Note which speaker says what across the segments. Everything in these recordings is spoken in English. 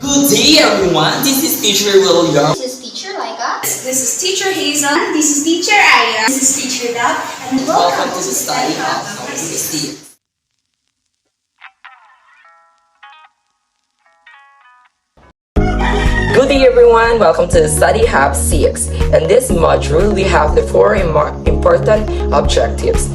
Speaker 1: Good day, everyone. This is Teacher William.
Speaker 2: This is Teacher Laika.
Speaker 3: This is Teacher Hazel. This is Teacher Aya. This is Teacher Dab. And
Speaker 1: Welcome to the study of Christy. Good day, everyone. Welcome to the Study Hub 6. In this module, we have the four important objectives.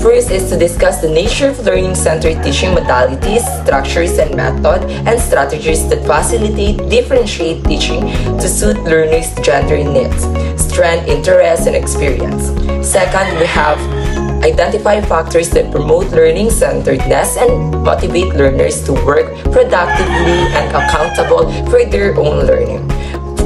Speaker 1: First is to discuss the nature of learning-centered teaching modalities, structures and method, and strategies that facilitate differentiate teaching to suit learners' gender needs, strength, interest, and experience. Second, we have identify factors that promote learning-centeredness and motivate learners to work productively and accountable for their own learning.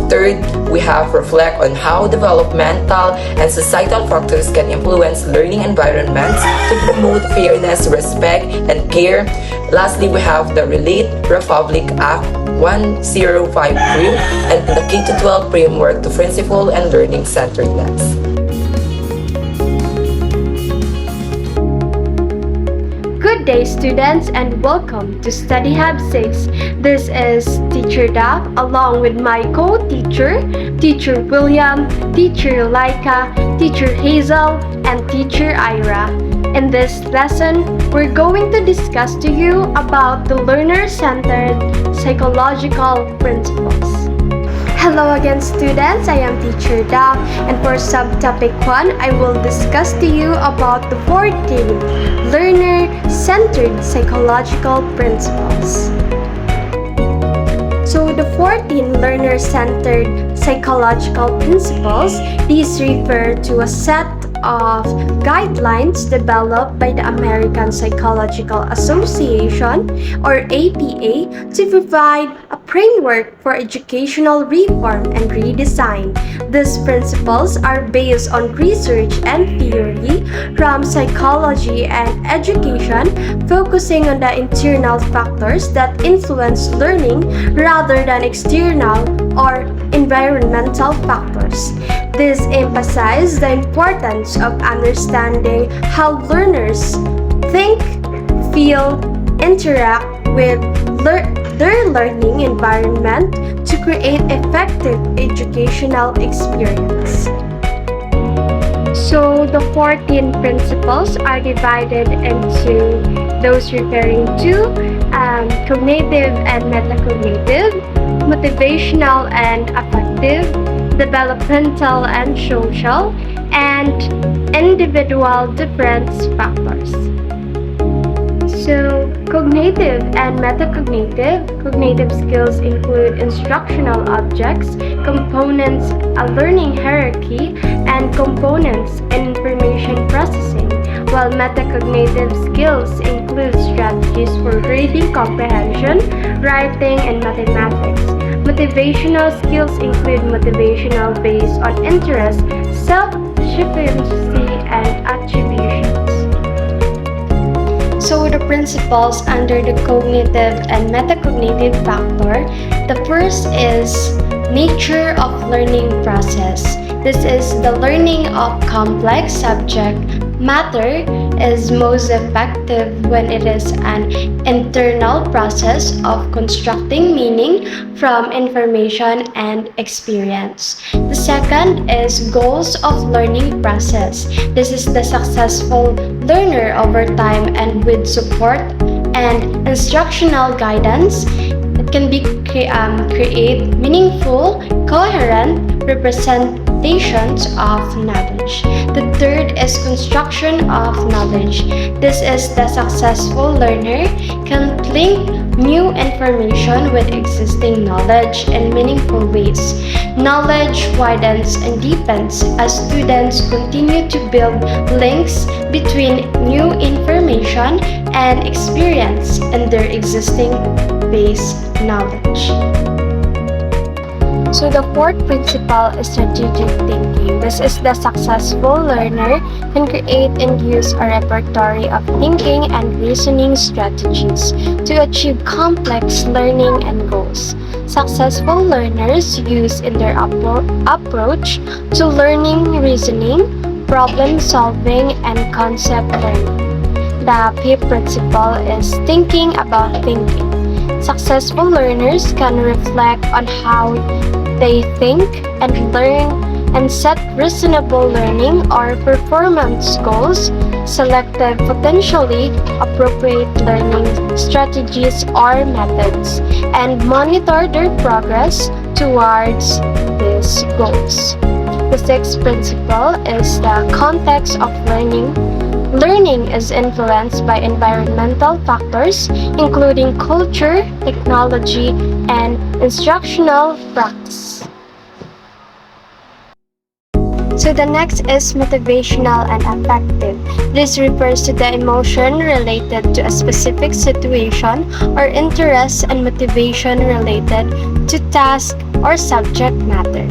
Speaker 1: Third, we have reflect on how developmental and societal factors can influence learning environments to promote fairness, respect, and care. Lastly, we have the Relate Republic Act 105 and the K-12 framework to principle and learning-centeredness.
Speaker 4: Good day, students, and welcome to Study Hub 6. This is Teacher Dab along with my co-teacher, Teacher William, Teacher Laika, Teacher Hazel, and Teacher Ira. In this lesson, we're going to discuss to you about the learner-centered psychological principles. Hello again, students. I am Teacher Dab, and for subtopic 1, I will discuss to you about the 14 learner-centered psychological principles. So the 14 learner-centered psychological principles, these refer to a set of guidelines developed by the American Psychological Association or APA to provide a framework for educational reform and redesign. These principles are based on research and theory from psychology and education, focusing on the internal factors that influence learning rather than external or environmental factors. This emphasizes the importance of understanding how learners think, feel, interact with their learning environment to create effective educational experience. So the 14 principles are divided into those referring to cognitive and metacognitive, motivational and affective, developmental and social, and individual difference factors. So, cognitive and metacognitive. Cognitive skills include instructional objects, components, a learning hierarchy, and components in information processing, while metacognitive skills include strategies for reading comprehension, writing, and mathematics. Motivational skills include motivational based on interest, self-sufficiency, and attributions. So the principles under the cognitive and metacognitive factor, the first is nature of learning process. This is the learning of complex subject matter is most effective when it is an internal process of constructing meaning from information and experience. The second is goals of learning process. This is the successful learner over time and with support and instructional guidance. It can be create meaningful, coherent representations of knowledge. The third is construction of knowledge. This is the successful learner can link new information with existing knowledge in meaningful ways. Knowledge widens and deepens as students continue to build links between new information and experience in their existing base knowledge. So the fourth principle is strategic thinking. This is the successful learner can create and use a repertoire of thinking and reasoning strategies to achieve complex learning and goals. Successful learners use in their approach to learning reasoning, problem solving, and concept learning. The fifth principle is thinking about thinking. Successful learners can reflect on how they think and learn and set reasonable learning or performance goals, selective potentially appropriate learning strategies or methods, and monitor their progress towards these goals. The sixth principle is the context of learning. Learning is influenced by environmental factors, including culture, technology, and instructional practice. So the next is motivational and affective. This refers to the emotion related to a specific situation or interest and motivation related to task or subject matter.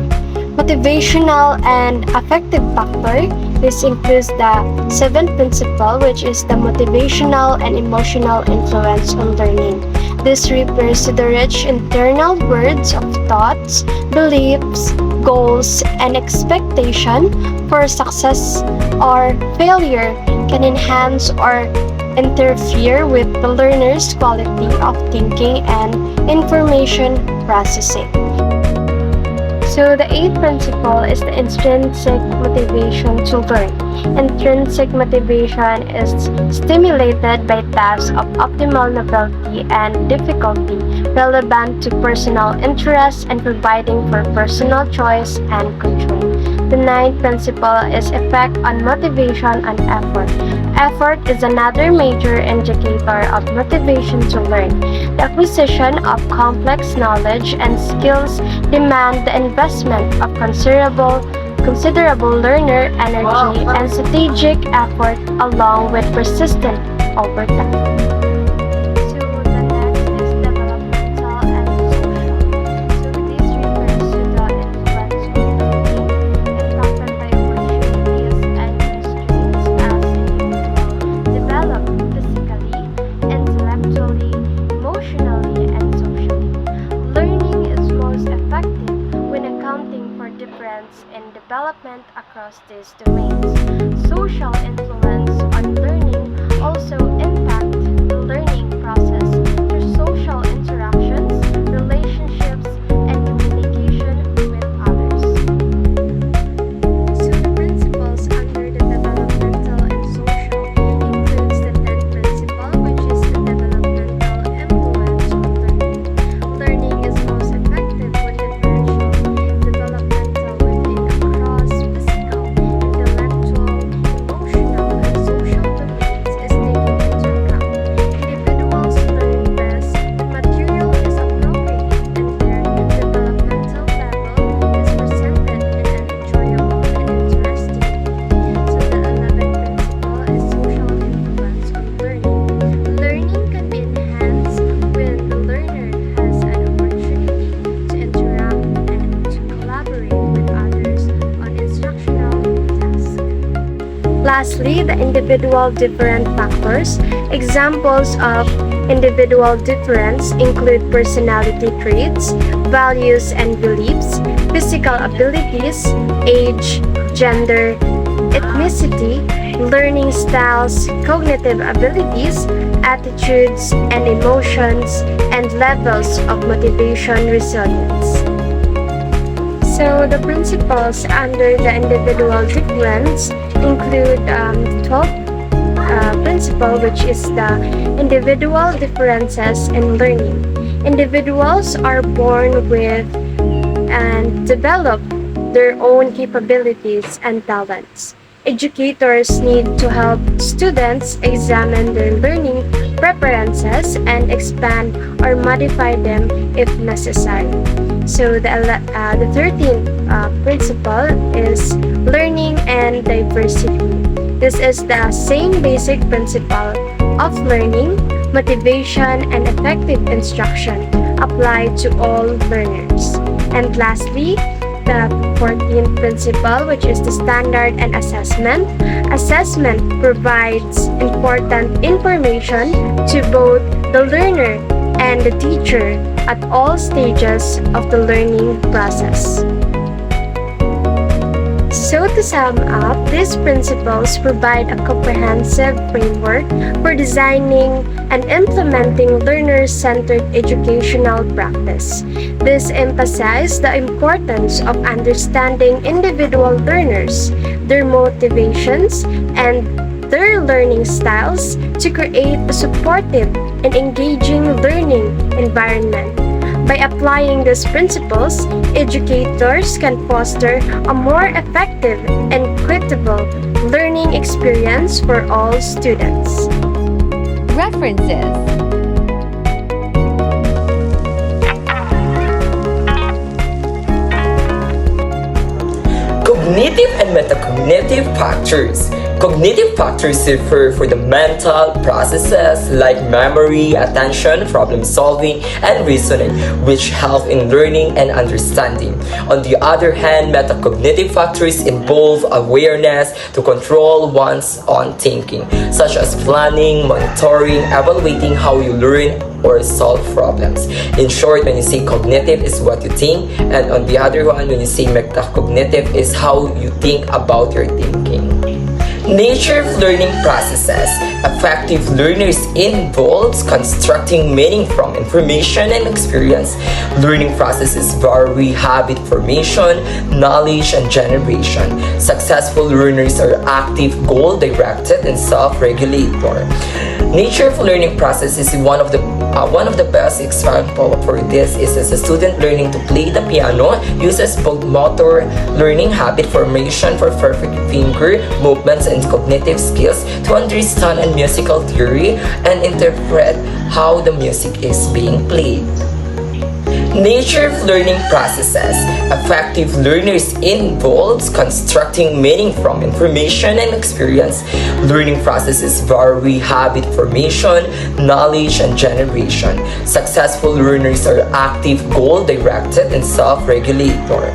Speaker 4: Motivational and affective factor. This includes the seventh principle, which is the motivational and emotional influence on learning. This refers to the rich internal words of thoughts, beliefs, goals, and expectation for success or failure can enhance or interfere with the learner's quality of thinking and information processing. So the eighth principle is the intrinsic motivation to learn. Intrinsic motivation is stimulated by tasks of optimal novelty and difficulty relevant to personal interests and providing for personal choice and control. The ninth principle is effect on motivation and effort. Effort is another major indicator of motivation to learn. The acquisition of complex knowledge and skills demand the investment of considerable learner energy and strategic effort along with persistent overtime. So the next is developmental and social. So this refers to the influence of learning impacted by opportunities and constraints as individuals develop physically, intellectually, emotionally, and socially. Learning is most effective when accounting for difference in development across these domains. Social influence on learning also impact the learning process through social interactions, relationships, and communication with others. So the principles under the developmental and social includes the 10th principle, which is the developmental influence on learning. Learning is most effective when the developmental within across physical, intellectual, emotional, and social domains is taken into account. Individuals learn best when material is appropriate and their developmental level is presented in an enjoyable and interesting way. So the 11th principle is social influence on learning. Learning can be enhanced when the learner has an opportunity to interact and to collaborate with others on instructional tasks. Lastly, the individual different factors. Examples of individual difference include personality traits, values and beliefs, physical abilities, age, gender, ethnicity, learning styles, cognitive abilities, attitudes and emotions, and levels of motivation resilience. So the principles under the individual difference include 12th principle, which is the individual differences in learning. Individuals are born with and develop their own capabilities and talents. Educators need to help students examine their learning preferences and expand or modify them if necessary. So the 13th principle is learning and diversity. This is the same basic principle of learning, motivation, and effective instruction applied to all learners. And lastly, the 14th principle, which is the standard and assessment. Assessment provides important information to both the learner and the teacher at all stages of the learning process. So to sum up, these principles provide a comprehensive framework for designing and implementing learner-centered educational practice. This emphasizes the importance of understanding individual learners, their motivations, and their learning styles to create a supportive and engaging learning environment. By applying these principles, educators can foster a more effective and equitable learning experience for all students.
Speaker 2: References.
Speaker 1: Cognitive and metacognitive factors. Cognitive factors refer for the mental processes like memory, attention, problem solving, and reasoning, which help in learning and understanding. On the other hand, metacognitive factors involve awareness to control one's own thinking, such as planning, monitoring, evaluating how you learn or solve problems. In short, when you say cognitive is what you think, and on the other one, when you say metacognitive is how you think about your thinking. Nature of learning processes. Effective learners involves constructing meaning from information and experience. Learning processes vary habit formation, knowledge, and generation. Successful learners are active, goal-directed, and self-regulator. Nature of learning process is one of the best example for this is as a student learning to play the piano uses both motor learning habit formation for perfect finger movements and cognitive skills to understand and musical theory and interpret how the music is being played. Nature of learning processes. Effective learners involves constructing meaning from information and experience. Learning processes vary habit formation, knowledge, and generation. Successful learners are active, goal-directed, and self-regulator.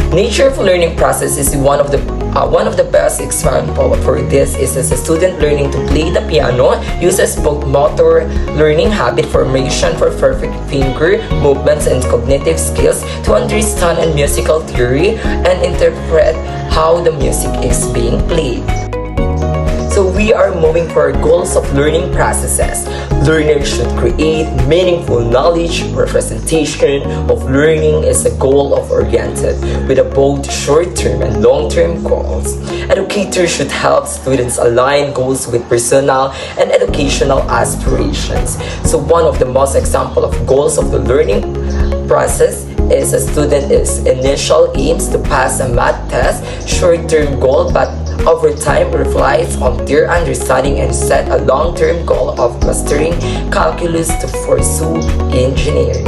Speaker 1: Nature of learning process is one of the best example for this is as a student learning to play the piano uses both motor learning habit formation for perfect finger movements and cognitive skills to understand and musical theory and interpret how the music is being played. So we are moving for goals of learning processes. Learners should create meaningful knowledge. Representation of learning is a goal of oriented with both short-term and long-term goals. Educators should help students align goals with personal and educational aspirations. So one of the most example of goals of the learning process is a student's initial aims to pass a math test, short-term goal, but over time relies on their understanding and set a long-term goal of mastering calculus to pursue engineering.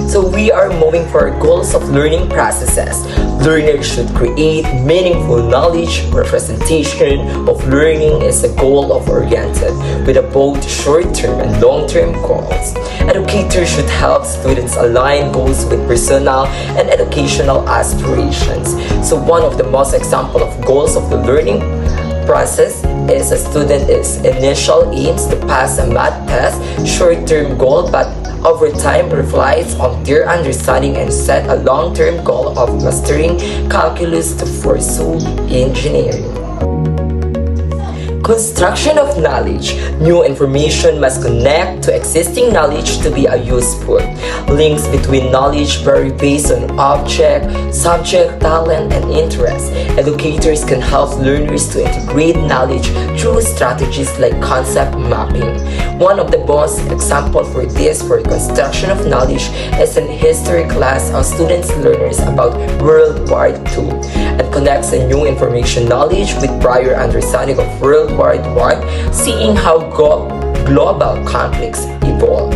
Speaker 1: So we are moving for goals of learning processes. Learners should create meaningful knowledge. Representation of learning is a goal of oriented with both short-term and long-term goals. Educators should help students align goals with personal and educational aspirations. So one of the most example of goals of the learning process is a student's initial aims to pass a math test, short-term goal, but over time relies on their understanding and set a long-term goal of mastering calculus to pursue engineering. Construction of knowledge. New information must connect to existing knowledge to be useful. Links between knowledge vary based on object, subject, talent, and interest. Educators can help learners to integrate knowledge through strategies like concept mapping. One of the most examples for this for construction of knowledge is in history class how students learners about World War II and connects a new information knowledge with prior understanding of World War I, seeing how global conflicts evolve.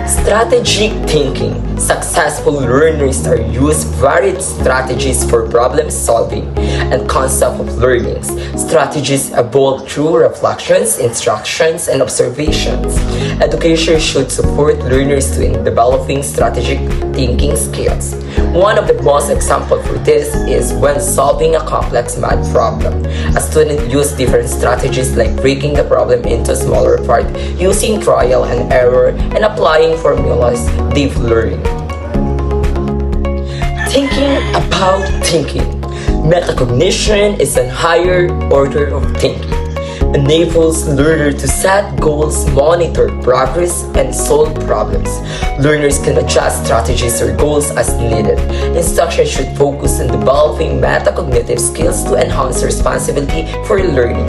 Speaker 1: Strategic thinking. Successful learners are use varied strategies for problem solving and concept of learnings. Strategies evolve through reflections, instructions, and observations. Education should support learners in developing strategic thinking skills. One of the most examples for this is when solving a complex math problem. A student uses different strategies like breaking the problem into smaller parts, using trial and error, and applying formulas they've learned. Thinking about thinking. Metacognition is a higher order of thinking. Enables learners to set goals, monitor progress, and solve problems. Learners can adjust strategies or goals as needed. Instruction should focus on developing metacognitive skills to enhance responsibility for learning.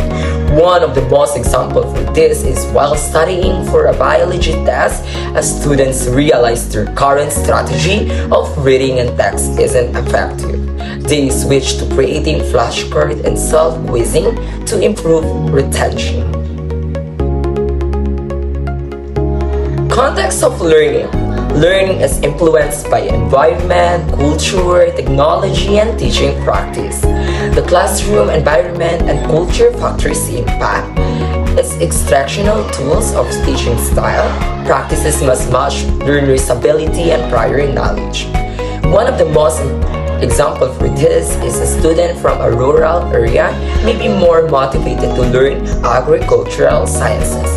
Speaker 1: One of the most examples for this is while studying for a biology test, as students realize their current strategy of reading and text isn't effective. They switch to creating flashcards and self-quizzing to improve retention. Context of learning. Learning is influenced by environment, culture, technology, and teaching practice. The classroom environment and culture factors impact its instructional tools of teaching style. Practices must match learners' ability and prior knowledge. One of the most example for this is a student from a rural area may be more motivated to learn agricultural sciences.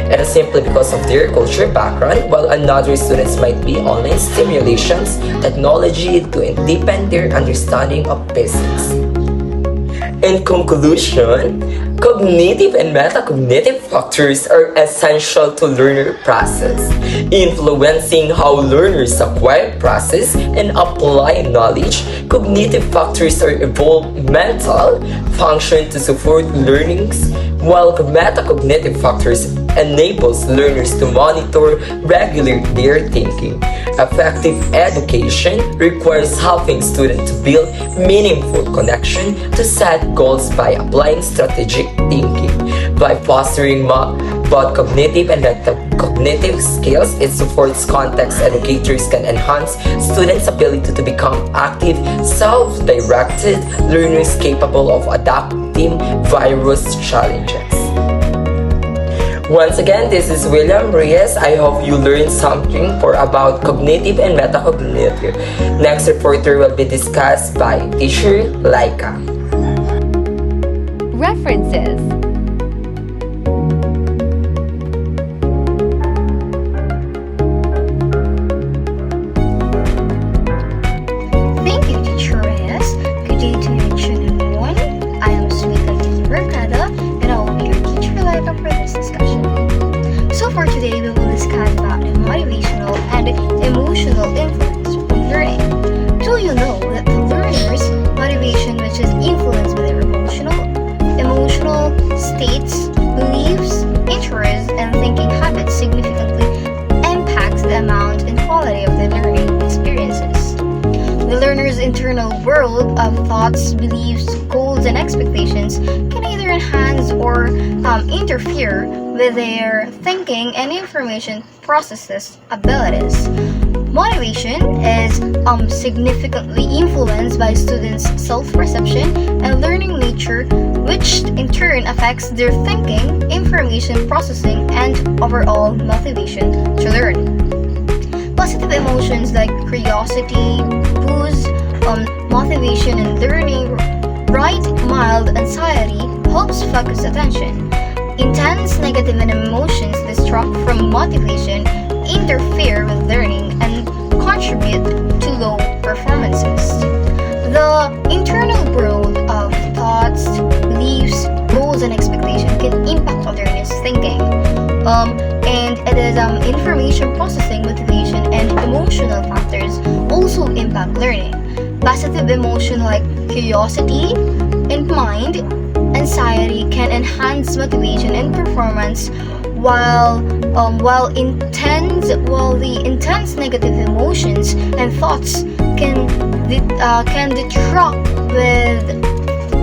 Speaker 1: It is simply because of their culture background, while another students might be online stimulations, technology to deepen their understanding of basics. In conclusion, cognitive and metacognitive factors are essential to learner process, influencing how learners acquire, process, and apply knowledge. Cognitive factors are evolved mental function to support learnings, while metacognitive factors enables learners to monitor, regulate their thinking. Effective education requires helping students to build meaningful connection to set goals by applying strategic thinking. By fostering both cognitive and metacognitive skills, it supports context educators can enhance students' ability to become active, self-directed learners capable of adapting various challenges. Once again, this is William Reyes. I hope you learned something about cognitive and metacognitive. Next reporter will be discussed by teacher Laika.
Speaker 2: References.
Speaker 3: Thank you, Teacher Reyes. Good day to each and everyone. I am Suika Mercado, and I will be your teacher Laika for this discussion. So for today, we will discuss about the motivational and emotional influence on learning. Do you know that the learner's motivation, which is influenced by their emotional states, beliefs, interests, and thinking habits, significantly impacts the amount and quality of the learning experiences. The learner's internal world of thoughts, beliefs, goals, and expectations can either enhance or interfere with their thinking and information processes abilities. Motivation is significantly influenced by students' self-perception and learning nature, which in turn affects their thinking, information processing, and overall motivation to learn. Positive emotions like curiosity, boost motivation and learning, right mild anxiety helps focus attention. Intense negative emotions distract from motivation, interfere with learning, and contribute to low performances. The internal world of thoughts, beliefs, goals, and expectations can impact on learners' thinking. And it is information processing, motivation, and emotional factors also impact learning. Positive emotion like curiosity and mind, anxiety can enhance motivation and performance, while the intense negative emotions and thoughts can detract with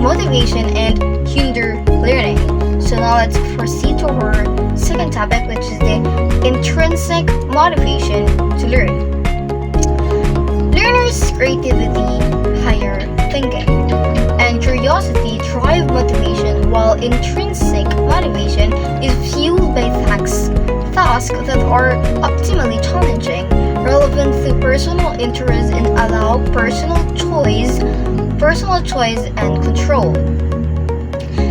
Speaker 3: motivation and hinder learning. So now let's proceed to our second topic, which is the intrinsic motivation to learn. Learners' creativity, higher thinking, and curiosity drive motivation, while intrinsic motivation is fueled by tasks that are optimally challenging, relevant to personal interests, and allow personal choice and control.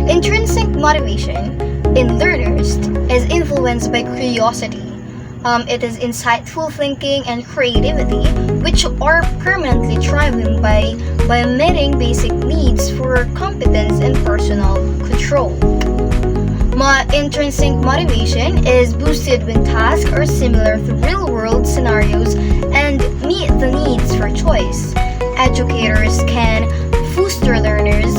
Speaker 3: Intrinsic motivation in learners is influenced by curiosity. It is insightful thinking and creativity, which are permanently driven by meeting basic needs for competence and personal control. Intrinsic motivation is boosted when tasks are similar to real world scenarios and meet the needs for choice. Educators can foster learners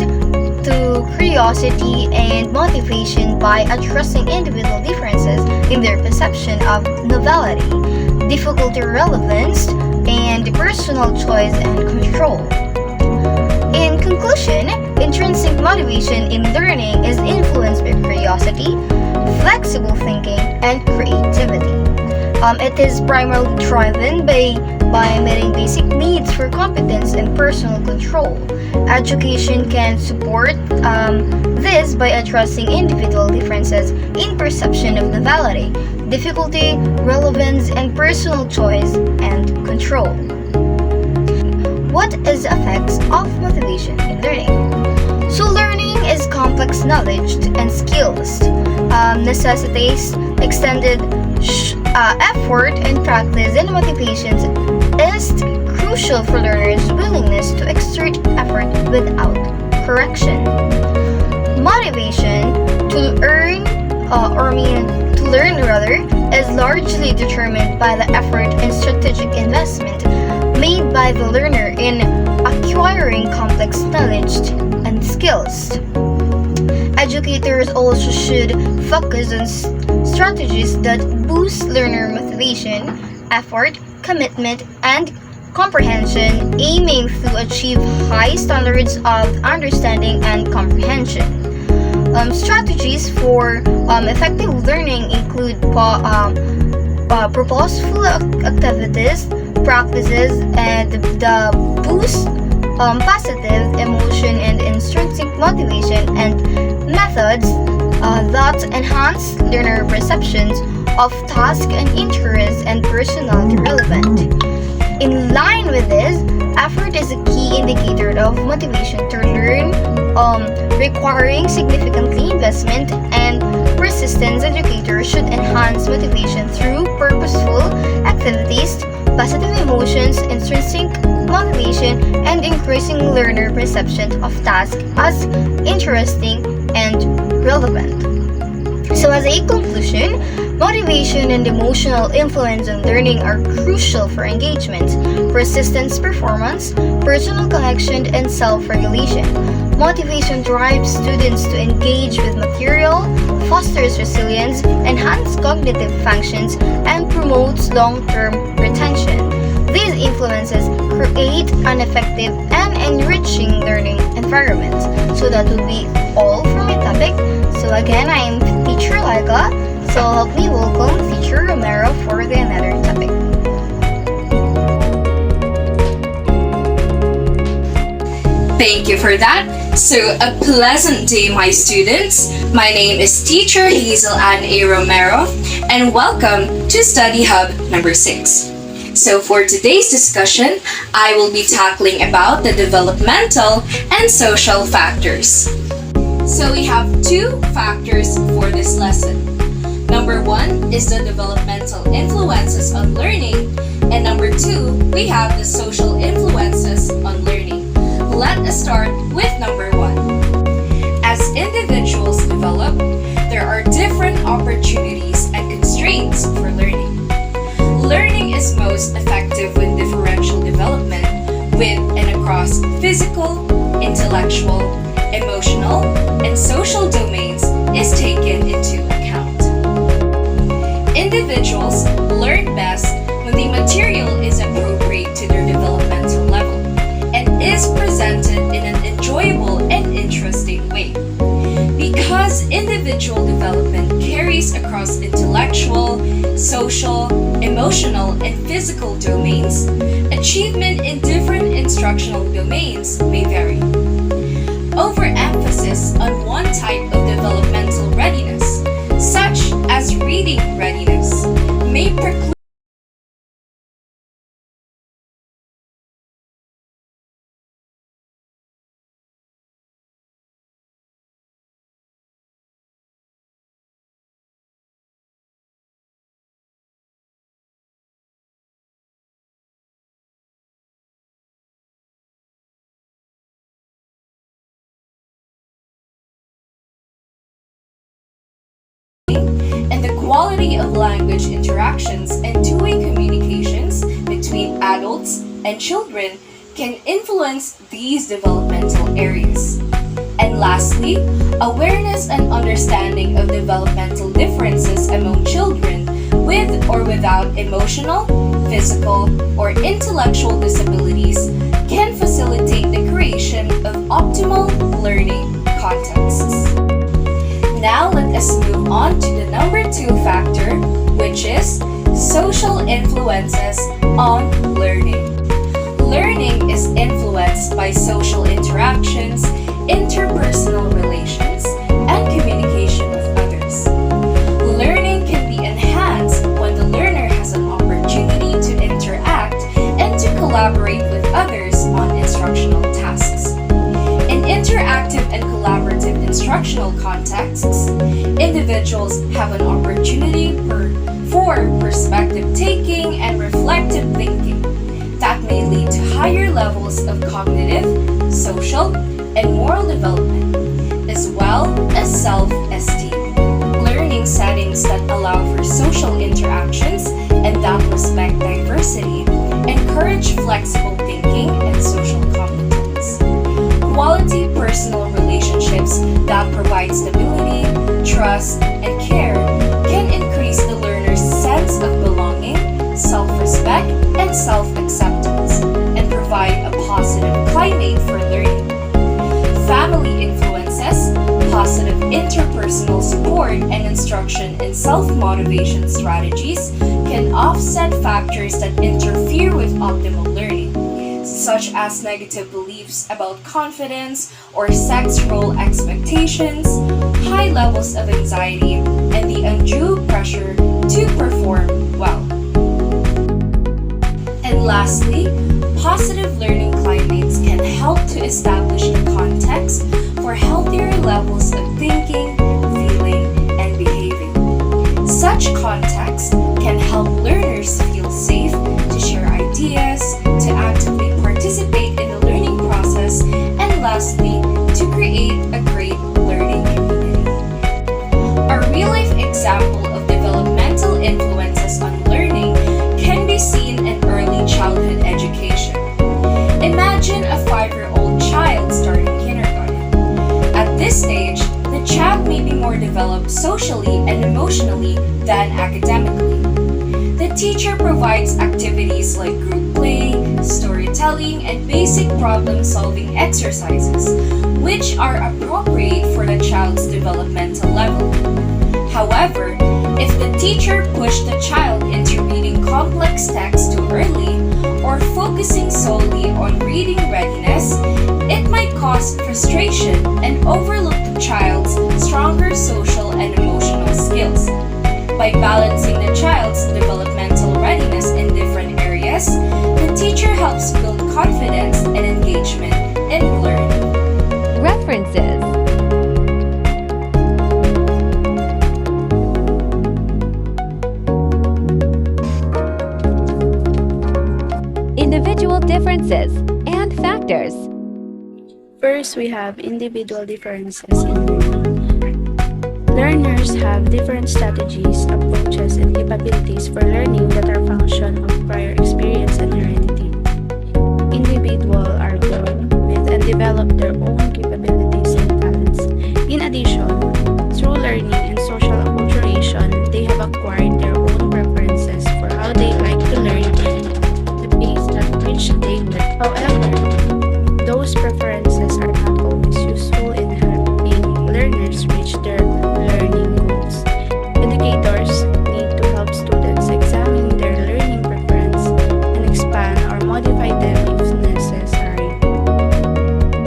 Speaker 3: to curiosity and motivation by addressing individual differences in their perception of novelty, difficulty relevance, and personal choice and control. In conclusion, intrinsic motivation in learning is influenced by curiosity, flexible thinking, and creativity. It is primarily driven by meeting basic needs for competence and personal control. Education can support this by addressing individual differences in perception of novelty, difficulty, relevance, and personal choice and control. What is the effects of motivation in learning? So learning is complex knowledge and skills, necessitates extended effort and practice, and motivation is crucial for learners' willingness to exert effort without correction. Motivation to earn, to learn rather, is largely determined by the effort and strategic investment made by the learner in acquiring complex knowledge and skills. Educators also should focus on strategies that boost learner motivation, effort, commitment, and comprehension, aiming to achieve high standards of understanding and comprehension. Strategies for effective learning include purposeful activities, practices, and the boost positive emotion and intrinsic motivation, and methods that enhance learner perceptions of task and interest and personality relevant. In line with this, effort is a key indicator of motivation to learn, requiring significantly investment and persistence. Educators should enhance motivation through purposeful activities, positive emotions, intrinsic motivation, and increasing learner perception of tasks as interesting and relevant. So, as a conclusion, motivation and emotional influence on learning are crucial for engagement, persistence, performance, personal connection, and self-regulation. Motivation drives students to engage with material, fosters resilience, enhances cognitive functions, and promotes long-term retention. These influences create an effective and enriching learning environment. So that would be all for my topic. So again, I am Teacher Laika. So help me welcome Teacher Romero for the another topic.
Speaker 5: Thank you for that. So, a pleasant day, my students. My name is Teacher Hazel Ann A. Romero, and welcome to Study Hub number 6. So, for today's discussion, I will be tackling about the developmental and social factors. So, we have 2 factors for this lesson. Number 1 is the developmental influences on learning, and number 2, we have the social influences on learning. Let us start with number 1. As individuals develop, there are different opportunities and constraints for learning. Learning is most effective when differential development with and across physical, intellectual, emotional, and social domains is taken into account. Individuals learn best when the material is appropriate to their developmental level and is presented in an enjoyable and interesting way. Because individual development carries across intellectual, social, emotional, and physical domains, achievement in different instructional domains may vary. Overemphasis on one type of developmental readiness, such as reading readiness, may preclude and the quality of language interactions and two-way communications between adults and children can influence these developmental areas. And lastly, awareness and understanding of developmental differences among children with or without emotional, physical, or intellectual disabilities can facilitate the creation of optimal learning contexts. Now let us move on to the number 2 factor, which is social influences on learning. Learning is influenced by social interactions, interpersonal relations, and communication with others. Learning can be enhanced when the learner has an opportunity to interact and to collaborate with others on instructional tasks. In interactive and collaborative instructional contexts, individuals have an opportunity for perspective taking and reflective thinking that may lead to higher levels of cognitive, social, and moral development, as well as self-esteem. Learning settings that allow for social interactions and that respect diversity encourage flexible thinking and social competence. Quality personal relationships that provide stability, trust, and care can increase the learner's sense of belonging, self-respect, and self-acceptance, and provide a positive climate for learning. Family influences, positive interpersonal support, and instruction in self-motivation strategies can offset factors that interfere with optimal learning, such as negative beliefs about confidence or sex role expectations, high levels of anxiety, and the undue pressure to perform well. And lastly, positive learning climates can help to establish the context for healthier levels of thinking, feeling, and behaving. Such context can help learners feel safe to share ideas, to actively participate in the learning process, and lastly, to create a great learning community. A real-life example of developmental influences on learning can be seen in early childhood education. Imagine a 5-year-old child starting kindergarten. At this stage, the child may be more developed socially and emotionally than academically. The teacher provides activities like group play, storytelling, and basic problem-solving exercises, which are appropriate for the child's developmental level. However, if the teacher pushed the child into reading complex text too early, or focusing solely on reading readiness, it might cause frustration and overlook the child's stronger social and emotional skills. By balancing the child's developmental readiness in different areas, the teacher helps build confidence and engagement in learning.
Speaker 2: References. Individual differences and factors.
Speaker 6: First, we have individual differences in learning. Learners have different strategies, approaches, and capabilities for learning that are function of prior experience and heredity. Individuals are born with and develop their own capabilities and talents. In addition, through learning and social acculturation, they have acquired their own preferences for how they like to learn, the pace at which they learn. However, those preferences are not always useful in helping learners reach their learning goals. Educators need to help students examine their learning preference and expand or modify them if necessary.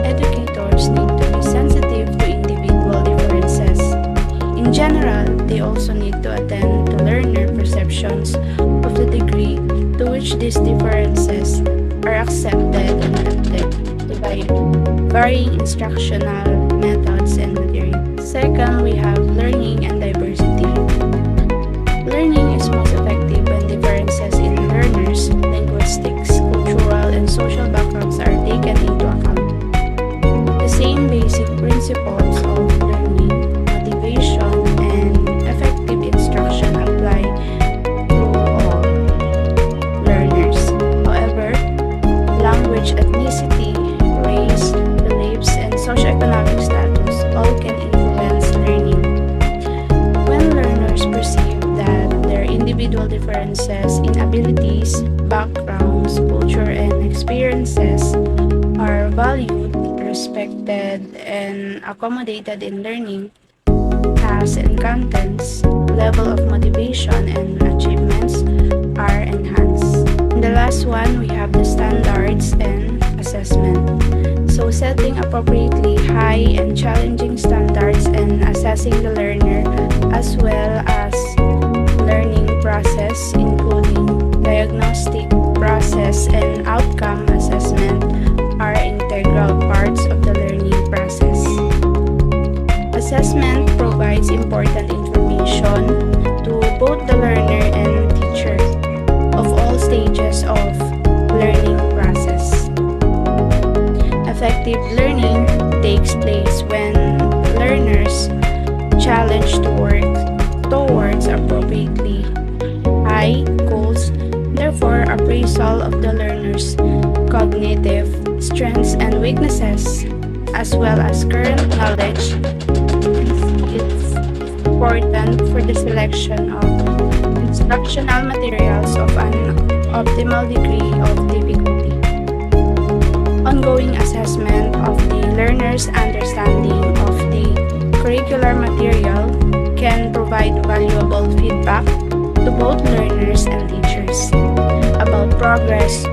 Speaker 6: Educators need to be sensitive to individual differences. In general, they also need to attend to learner perceptions of the degree to which these differences are accepted and affected by varying instructional methods and materials. Second, we have learning and diversity. Learning is most effective when differences in learners, linguistics, cultural, and social backgrounds are taken into account. The same basic principles of learning, motivation, and effective self-directed and accommodated in learning, tasks and contents, level of motivation and achievements are enhanced. And the last one, we have the standards and assessment. So setting appropriately high and challenging standards and assessing the learner as well as learning process, including diagnostic process and outcome assessment, are integral parts of the learning process. Assessment provides important information to both the learner and teacher of all stages of learning process. Effective learning takes place when learners challenge to work towards appropriately high goals. Therefore, appraisal of the learner's cognitive strengths and weaknesses, as well as current knowledge, is important for the selection of instructional materials of an optimal degree of difficulty. Ongoing assessment of the learner's understanding of the curricular material can provide valuable feedback to both learners and teachers about progress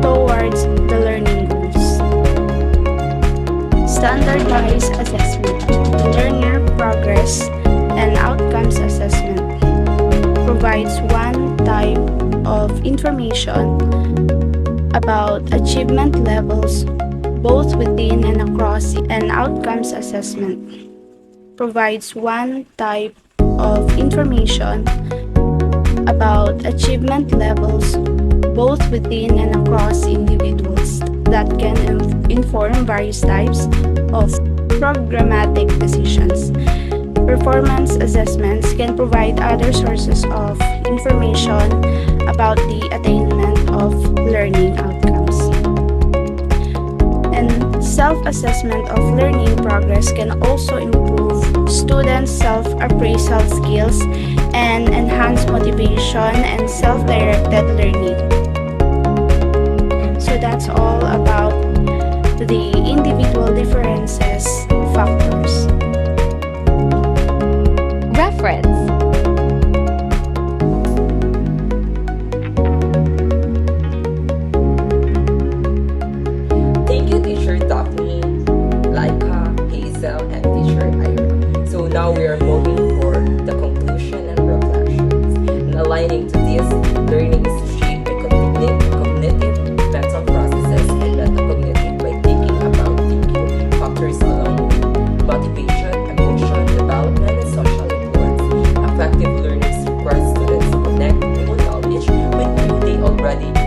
Speaker 6: towards the learning goals. Standardized assessment, learner progress and outcomes assessment, provides one type of information about achievement levels both within and across, and outcomes assessment provides one type of information about achievement levels both within and across individuals that can inform various types of programmatic decisions. Performance assessments can provide other sources of information about the attainment of learning outcomes. And self-assessment of learning progress can also improve students' self-appraisal skills and enhance motivation and self-directed learning. So that's all about the individual differences factors.
Speaker 2: Reference.
Speaker 1: Thank you, Teacher Daphne, Laika, Hazel, and Teacher Ira. So now we are moving for the conclusion and reflections. And aligning to this, learning is shaped by cognitive, mental processes, and metacognitive by thinking about thinking factors along with motivation, emotion, development, and social influence. Effective learning requires students to connect new knowledge with new they already know.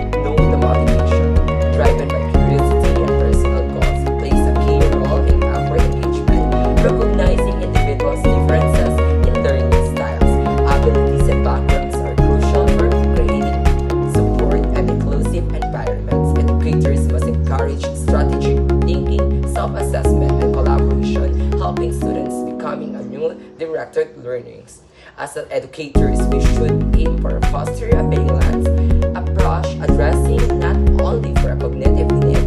Speaker 1: The motivation, driven by curiosity and personal goals, plays a key role in effort engagement, recognizing individuals' differences in learning styles, abilities, and backgrounds are crucial for creating support and inclusive environments. Educators must encourage strategic thinking, self-assessment, and collaboration, helping students becoming a new directed learnings. As an educators, we should aim for foster a balanced approach, addressing not only for cognitive needs